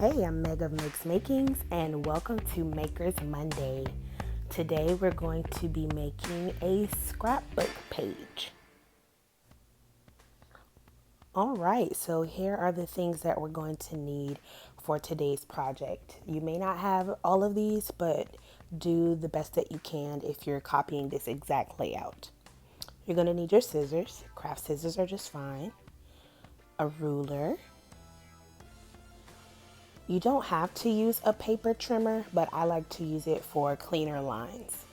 Hey, I'm Meg of Meg's Makings, and welcome to Makers Monday. Today we're going to be making a scrapbook page. Alright, so here are the things that we're going to need for today's project. You may not have all of these, but do the best that you can if you're copying this exact layout. You're going to need your scissors. Craft scissors are just fine. A ruler. You don't have to use a paper trimmer, but I like to use it for cleaner lines.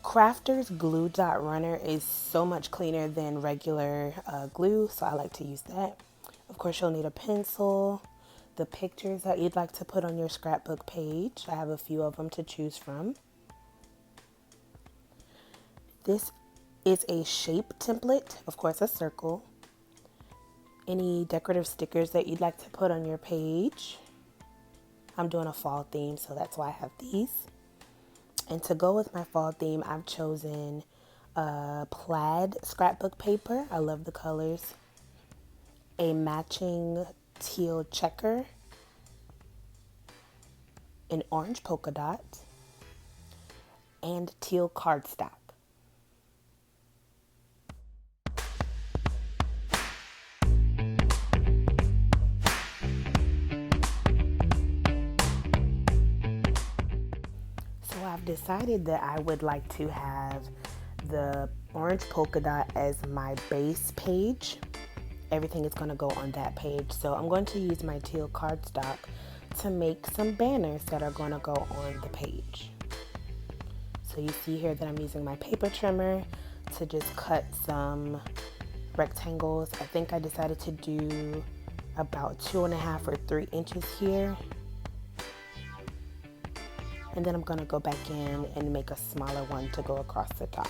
Crafter's glue dot runner is so much cleaner than regular glue, so I like to use that. Of course, you'll need a pencil, the pictures that you'd like to put on your scrapbook page. I have a few of them to choose from. This is a shape template, of course, a circle. Any decorative stickers that you'd like to put on your page. I'm doing a fall theme, so that's why I have these. And to go with my fall theme, I've chosen plaid scrapbook paper. I love the colors. A matching teal checker. An orange polka dot. And teal cardstock. So I've decided that I would like to have the orange polka dot as my base page. Everything is going to go on that page. So I'm going to use my teal cardstock to make some banners that are going to go on the page. So you see here that I'm using my paper trimmer to just cut some rectangles. I think I decided to do about 2.5 or 3 inches here. And then I'm going to go back in and make a smaller one to go across the top.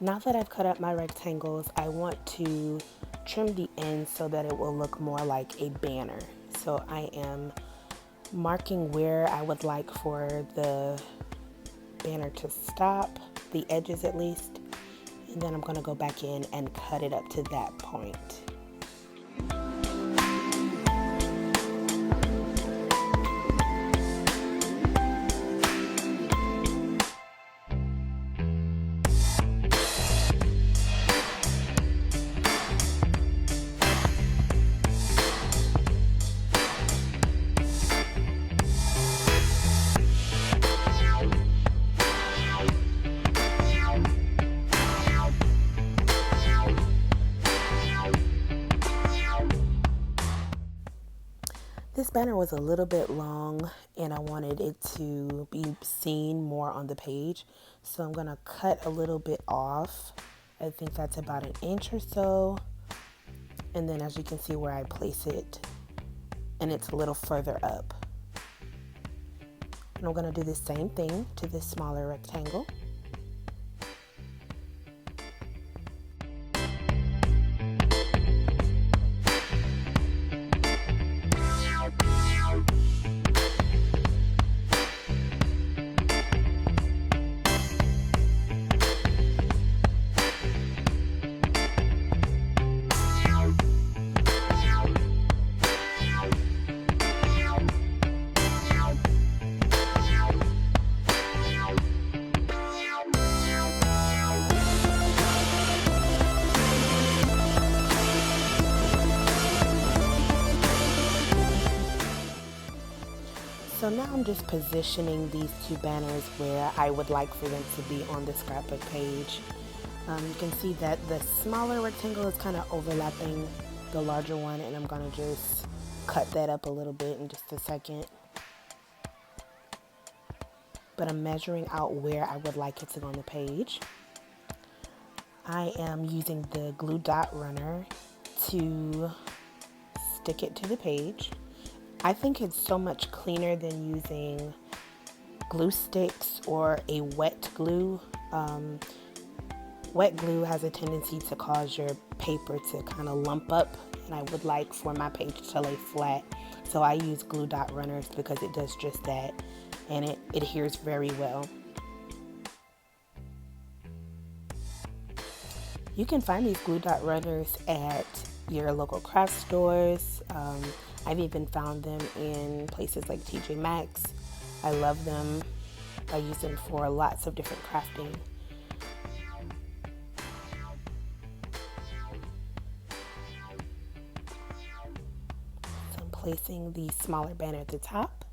Now that I've cut up my rectangles, I want to trim the ends so that it will look more like a banner. So I am marking where I would like for the banner to stop, the edges at least, and then I'm going to go back in and cut it up to that point. This banner was a little bit long and I wanted it to be seen more on the page. So I'm going to cut a little bit off. I think that's about 1 inch or so. And then as you can see where I place it, and it's a little further up. And I'm going to do the same thing to this smaller rectangle. So now I'm just positioning these two banners where I would like for them to be on the scrapbook page. You can see that the smaller rectangle is kind of overlapping the larger one, and I'm going to just cut that up a little bit in just a second. But I'm measuring out where I would like it to go on the page. I am using the glue dot runner to stick it to the page. I think it's so much cleaner than using glue sticks or a wet glue. Wet glue has a tendency to cause your paper to kind of lump up, and I would like for my page to lay flat. So I use glue dot runners because it does just that, and it adheres very well. You can find these glue dot runners at your local craft stores. I've even found them in places like TJ Maxx. I love them. I use them for lots of different crafting. So I'm placing the smaller banner at the top.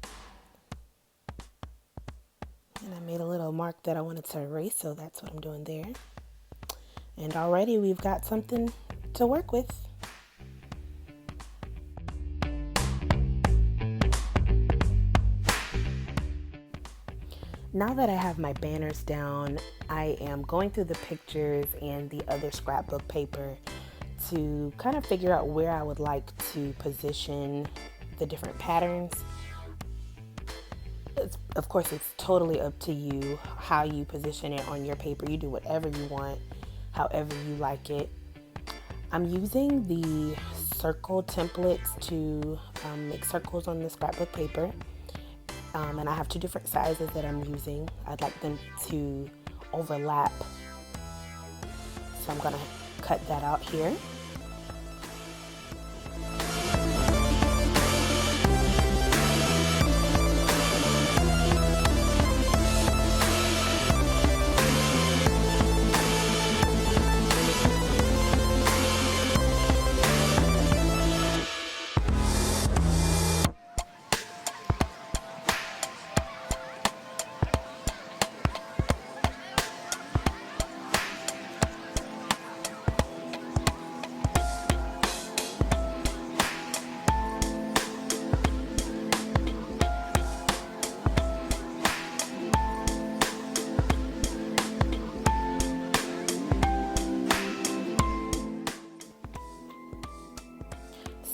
And I made a little mark that I wanted to erase, so that's what I'm doing there. And already we've got something to work with. Now that I have my banners down, I am going through the pictures and the other scrapbook paper to kind of figure out where I would like to position the different patterns. Of course, it's totally up to you how you position it on your paper. You do whatever you want, however you like it. I'm using the circle templates to make circles on the scrapbook paper. And I have two different sizes that I'm using. I'd like them to overlap. So I'm going to cut that out here.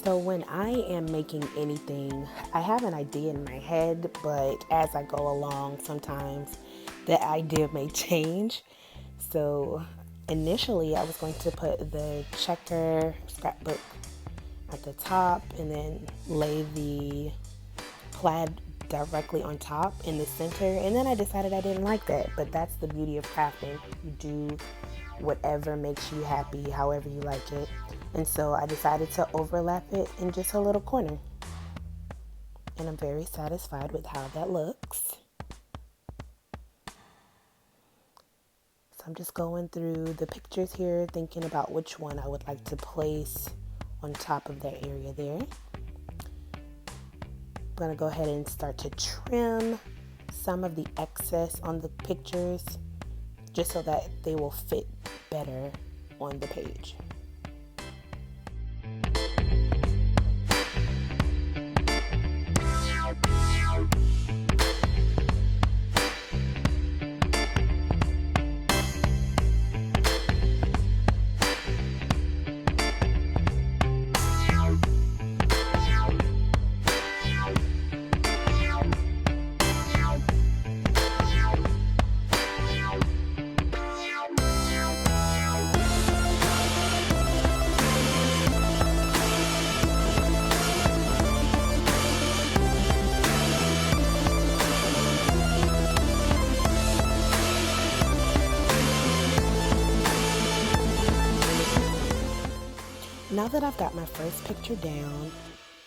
So when I am making anything, I have an idea in my head, but as I go along, sometimes the idea may change. So initially I was going to put the checker scrapbook at the top and then lay the plaid directly on top in the center, and then I decided I didn't like that. But that's the beauty of crafting. You do whatever makes you happy, however you like it. And so I decided to overlap it in just a little corner, and I'm very satisfied with how that looks. So I'm just going through the pictures here, thinking about which one I would like to place on top of that area there. I'm going to go ahead and start to trim some of the excess on the pictures just so that they will fit better on the page. Now that I've got my first picture down,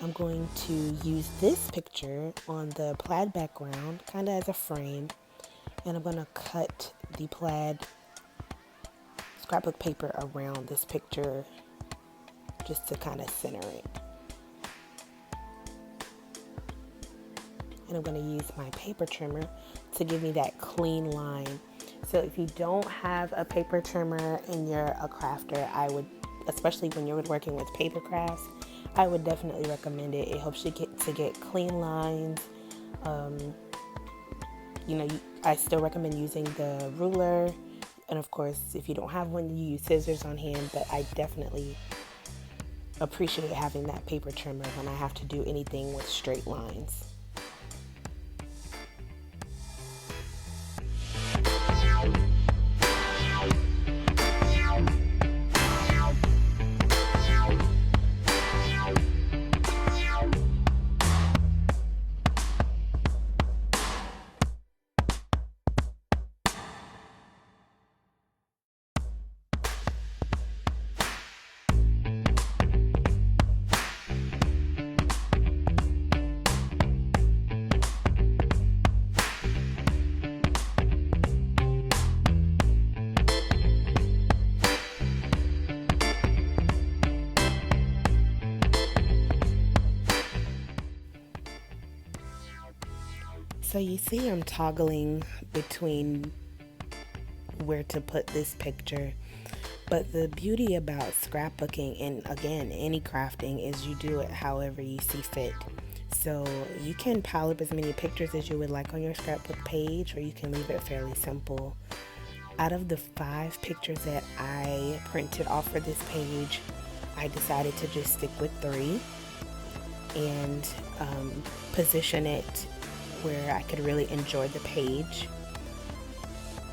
I'm going to use this picture on the plaid background, kind of as a frame, and I'm going to cut the plaid scrapbook paper around this picture just to kind of center it. And I'm going to use my paper trimmer to give me that clean line. So if you don't have a paper trimmer and you're a crafter, I would, especially when you're working with paper crafts, I would definitely recommend it. It helps you get clean lines. I still recommend using the ruler. And of course, if you don't have one, you use scissors on hand, but I definitely appreciate having that paper trimmer when I have to do anything with straight lines. So you see I'm toggling between where to put this picture. But the beauty about scrapbooking, and again, any crafting, is you do it however you see fit. So you can pile up as many pictures as you would like on your scrapbook page, or you can leave it fairly simple. Out of the 5 pictures that I printed off for this page, I decided to just stick with 3 and position it where I could really enjoy the page.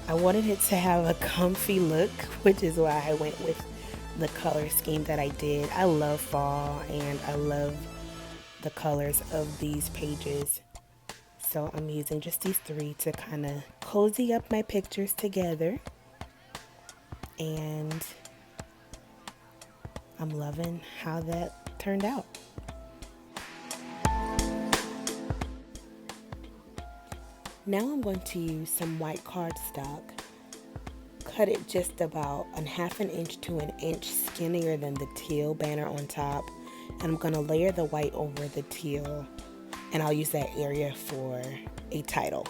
I wanted it to have a comfy look, which is why I went with the color scheme that I did. I love fall and I love the colors of these pages. So I'm using just these 3 to kind of cozy up my pictures together. And I'm loving how that turned out. Now I'm going to use some white cardstock, cut it just about a 1/2 inch to an inch skinnier than the teal banner on top, and I'm going to layer the white over the teal, and I'll use that area for a title.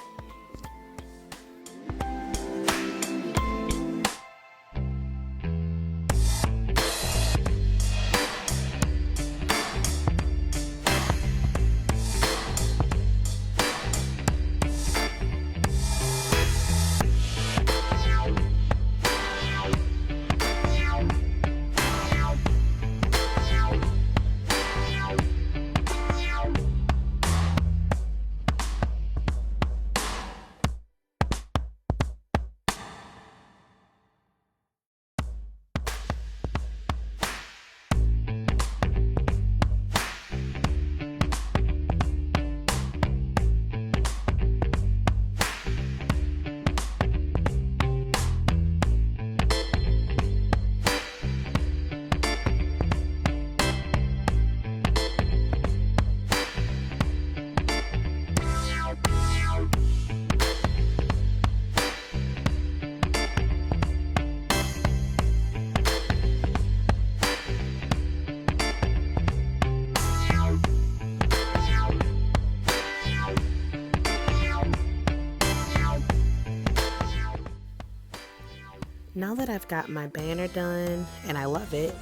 Now that I've got my banner done, and I love it,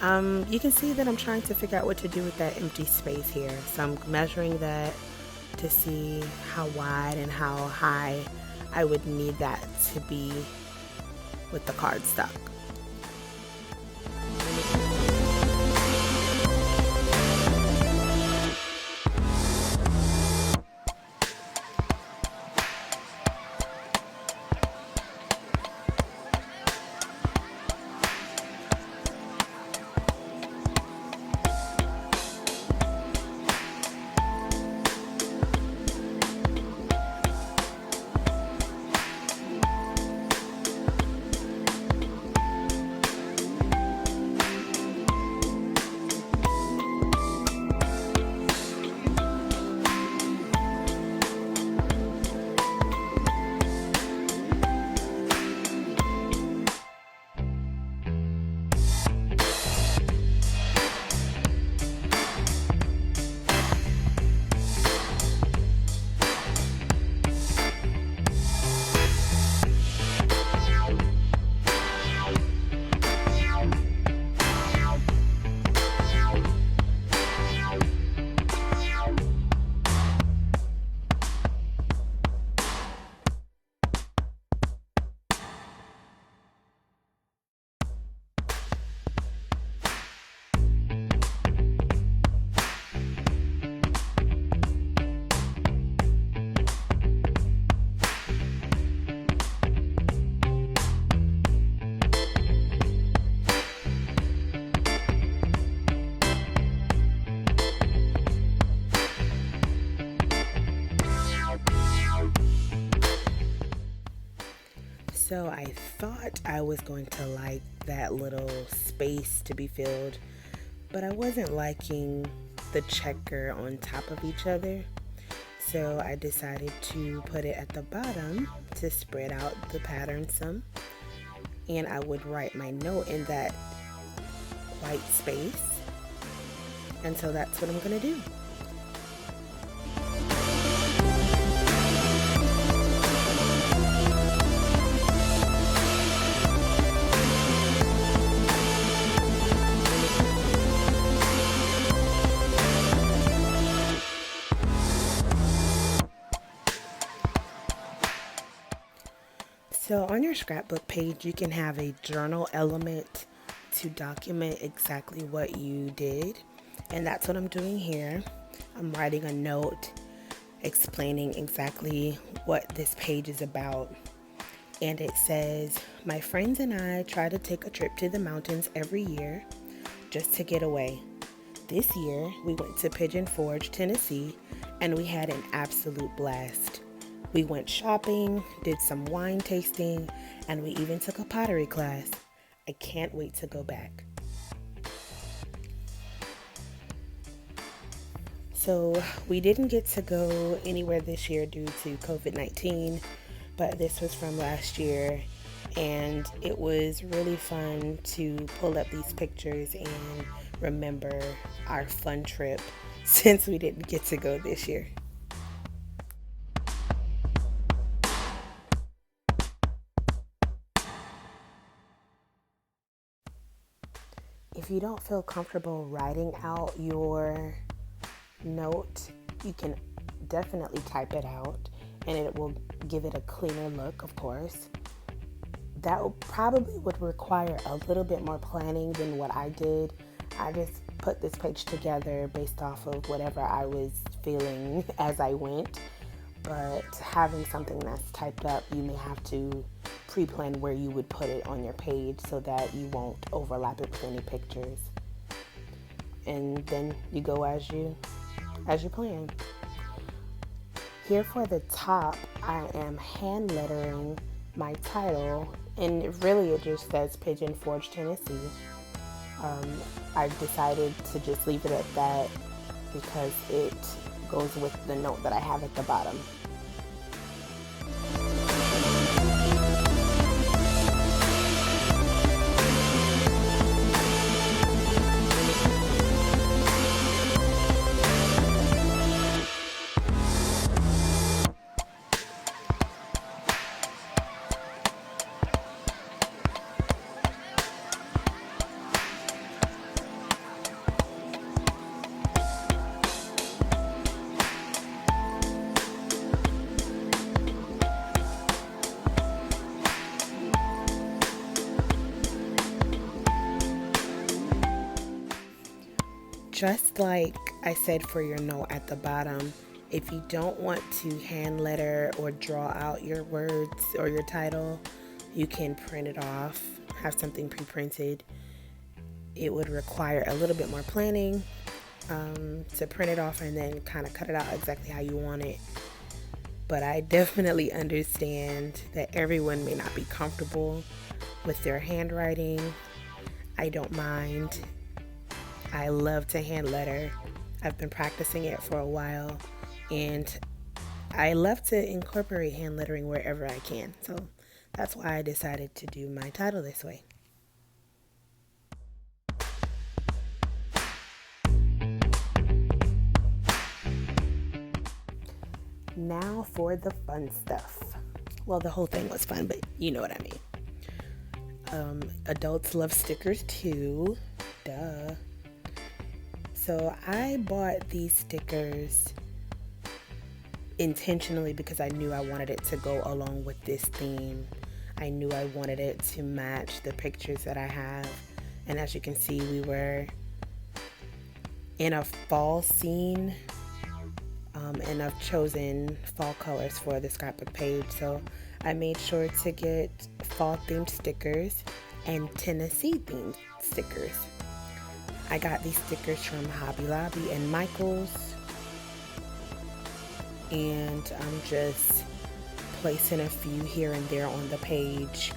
you can see that I'm trying to figure out what to do with that empty space here. So I'm measuring that to see how wide and how high I would need that to be with the cardstock. thought I was going to like that little space to be filled, but I wasn't liking the checker on top of each other. So I decided to put it at the bottom to spread out the pattern some. And I would write my note in that white space. And so that's what I'm going to do. So on your scrapbook page, you can have a journal element to document exactly what you did. And that's what I'm doing here. I'm writing a note explaining exactly what this page is about. And it says, my friends and I try to take a trip to the mountains every year just to get away. This year, we went to Pigeon Forge, Tennessee, and we had an absolute blast. We went shopping, did some wine tasting, and we even took a pottery class. I can't wait to go back. So we didn't get to go anywhere this year due to COVID-19, but this was from last year, and it was really fun to pull up these pictures and remember our fun trip since we didn't get to go this year. If you don't feel comfortable writing out your note, you can definitely type it out and it will give it a cleaner look, of course. That probably would require a little bit more planning than what I did. I just put this page together based off of whatever I was feeling as I went. But having something that's typed up, you may have to pre-plan where you would put it on your page so that you won't overlap it with any pictures. And then you go as you plan. Here for the top, I am hand lettering my title, and it just says Pigeon Forge, Tennessee. I've decided to just leave it at that because it goes with the note that I have at the bottom. Just like I said for your note at the bottom, if you don't want to hand letter or draw out your words or your title, you can print it off, have something pre-printed. It would require a little bit more planning to print it off and then kind of cut it out exactly how you want it. But I definitely understand that everyone may not be comfortable with their handwriting. I don't mind. I love to hand letter. I've been practicing it for a while, and I love to incorporate hand lettering wherever I can. So that's why I decided to do my title this way. Now for the fun stuff. Well, the whole thing was fun, but you know what I mean. Adults love stickers too. Duh. So I bought these stickers intentionally because I knew I wanted it to go along with this theme. I knew I wanted it to match the pictures that I have. And as you can see, we were in a fall scene, and I've chosen fall colors for the scrapbook page. So I made sure to get fall themed stickers and Tennessee themed stickers. I got these stickers from Hobby Lobby and Michael's, and I'm just placing a few here and there on the page.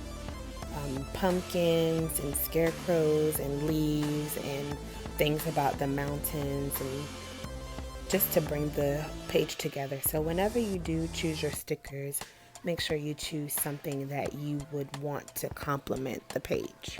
pumpkins and scarecrows and leaves and things about the mountains, and just to bring the page together. So whenever you do choose your stickers, make sure you choose something that you would want to complement the page.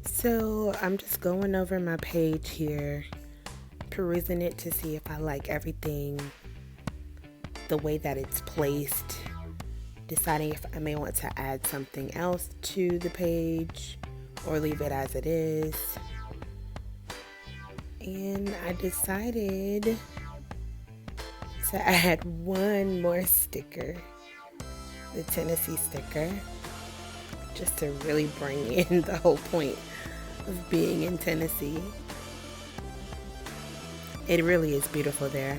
So I'm just going over my page here, perusing it to see if I like everything, the way that it's placed, deciding if I may want to add something else to the page or leave it as it is. And I decided to add one more sticker, the Tennessee sticker, just to really bring in the whole point of being in Tennessee. It really is beautiful there.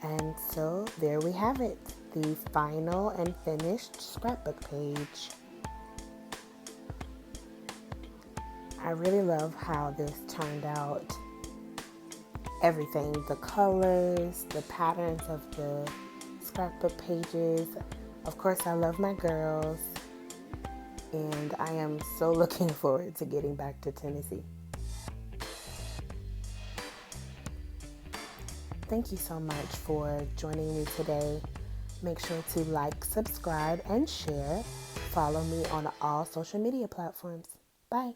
And so there we have it, the final and finished scrapbook page. I really love how this turned out. Everything, the colors, the patterns of the scrapbook pages. Of course, I love my girls, and I am so looking forward to getting back to Tennessee. Thank you so much for joining me today. Make sure to like, subscribe, and share. Follow me on all social media platforms. Bye.